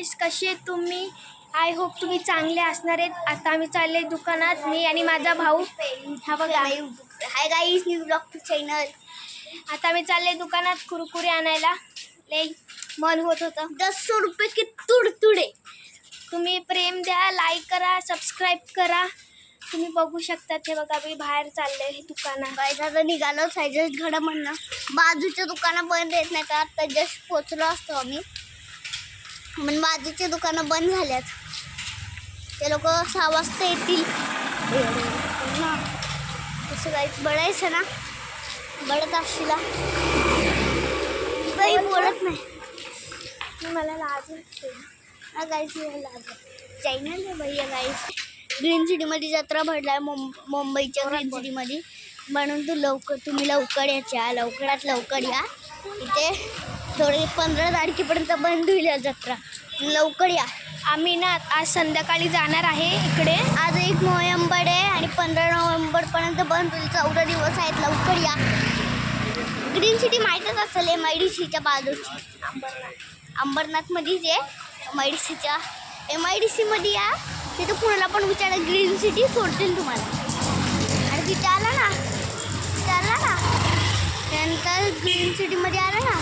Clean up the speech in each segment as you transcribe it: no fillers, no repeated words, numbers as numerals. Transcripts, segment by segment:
गाईस, कसे आहेत तुम्ही? आय होप तुम्ही चांगले असणार आहेत. आता आम्ही चालले दुकानात, मी आणि माझा भाऊ. हा बघा, hi guys, new blog channel. आता आम्ही चालले दुकानात कुरकुरे आणायला. लई मन होत होतं. 10 रुपये की तुडतुडे. तुम्ही प्रेम द्या, लाईक करा, सबस्क्राईब करा. तुम्ही बघू शकता, हे बघा मी बाहेर चालले दुकानात. गाईस आता निघालो जस्ट घडामधनं. बाजूच्या दुकानं बंद येत नाही का, आता जस्ट पोचलो असतो आम्ही, पण बाजूचे दुकानं बंद झाल्यात. ते लोक 6 वाजता येतील. तसं गाईस बडायचं ना, बडत असशीला काही बोलत नाही. मला लाज वाटते. हा गाईस लाज चॅनल आहे भैया. गाईस ग्रीन सिटीमध्ये जत्रा भरलाय, मुंबईच्या ग्रीन सिटीमध्ये, म्हणून तुम्ही लवकर याच्या, लवकरात लवकर या. इथे थोडी 15 तारखेपर्यंत बंद होईल या जत्रा, लवकर या. आम्ही ना आज संध्याकाळी जाणार आहे इकडे. आज 1 नोव्हेंबर आहे आणि 15 नोव्हेंबरपर्यंत बंद होईल. 14 दिवस आहेत, लवकर या. ग्रीन सिटी माहीतच असेल, MIDCच्या बाजूची, अंबरनाथमध्येच आहे. MIDCमध्ये या. तिथं कुणाला पण विचारा, ग्रीन सिटी सोडतील तुम्हाला. आणि तिथे आला ना, त्यानंतर ग्रीन सिटीमध्ये आला ना,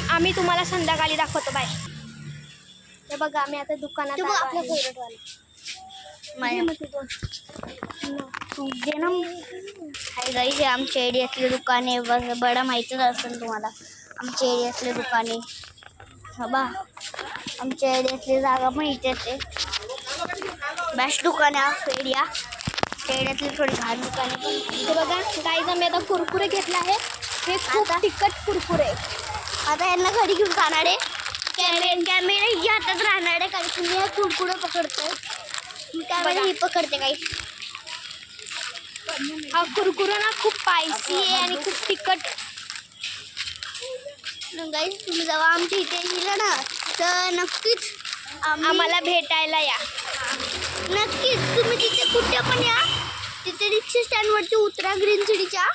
आम्ही तुम्हाला संध्याकाळी दाखवतो. बाय. हे बघा, आम्ही आता दुकानात आलो आपलं आहे. फेवरेटवाला हाय गाईस, हे आमच्या एरियातले दुकान आहे. बडा माहीतच असेल तुम्हाला, आमच्या एरियातले दुकान आहे. बा आमच्या एरियातली जागा पण इथेच आहे. बेस्ट दुकान आहे ऑफ एरिया. एरियातली थोडी घाण दुकाने पण. हे बघा गाईज, आम्ही आता कुरकुरे घेतला आहे. हे खूप तिखट कुरकुरे. आता यांना घरी घेऊन जाणार आहे. कॅमेरा ही हातात राहणार आहे, कारण तुम्ही हा कुरकुरे पकडतोय, कॅमेरा ही पकडते. काही हा कुरकुरा ना खूप स्पायसी आहे आणि खूप तिखट. गाईस तुम्ही जेव्हा आमच्या इथे येईल ना, तर नक्कीच आम्हाला भेटायला या. नक्कीच तुम्ही तिथे कुठे पण या. तिथे रिक्षा स्टँडवरती उतरा ग्रीन सिटीच्या.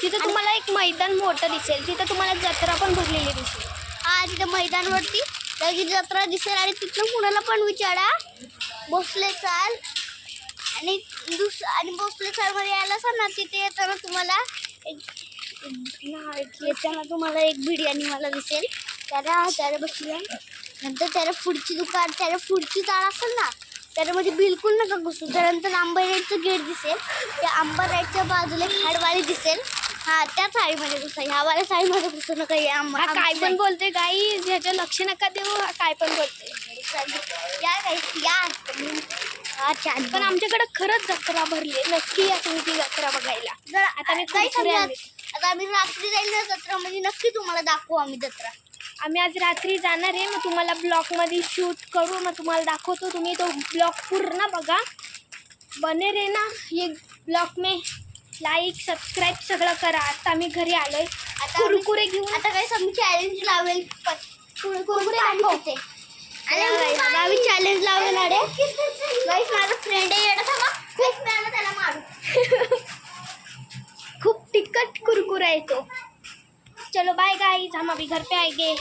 तिथं तुम्हाला एक मैदान मोठं दिसेल, तिथं तुम्हाला जत्रा पण भरलेली दिसेल. हा, तिथे मैदानवरती त्याची जत्रा दिसेल. आणि तिथून कुणाला पण विचारा, भोसले चाल आणि भोसले चालमध्ये यायला ना, तिथे येताना तुम्हाला एक बिर्याणी मला दिसेल. त्याला बसल्या नंतर त्याला पुढची चाळ असेल ना, त्याच्यामध्ये बिलकुल नका घुसू. त्यानंतर आंबेराईचं गेट दिसेल, त्या आंबेराईच्या बाजूला खाडवाली दिसेल. हा, त्या साडीमध्ये घुसा, ह्या वाल्या साडीमध्ये घुसू नका. हा काय पण बोलते गाई, ह्याचं लक्ष नका देऊ. हा काय पण बोलते. या गाईस या. हा छान. पण आमच्याकडे खरंच जत्रा भरली आहे. नक्की या तुम्ही ती जत्रा बघायला. आता आम्ही रात्री जाईल ना जत्रामध्ये, नक्की तुम्हाला दाखवू आम्ही जत्रा. आम्ही आज रात्री जाणार आहे, मग तुम्हाला ब्लॉगमध्ये शूट करू, मग तुम्हाला दाखवतो. तुम्ही तो ब्लॉग पूर्ण बघा. बने रे ना ये ब्लॉग में, लाईक सबस्क्राईब सगळं करा. आता आम्ही घरी आलोय, आता कुरकुरे घेऊन. आता काही आम्ही चॅलेंज लावेल, कुरकुरे दाखवते. आम्ही चॅलेंज लावणार आहे. गाईस माझा फ्रेंड आहे येणं, थांबा त्याला मारू. खूप तिखट कुरकुरा आहे तो. चलो बाय गाइस, हम अभी घर पे आएंगे.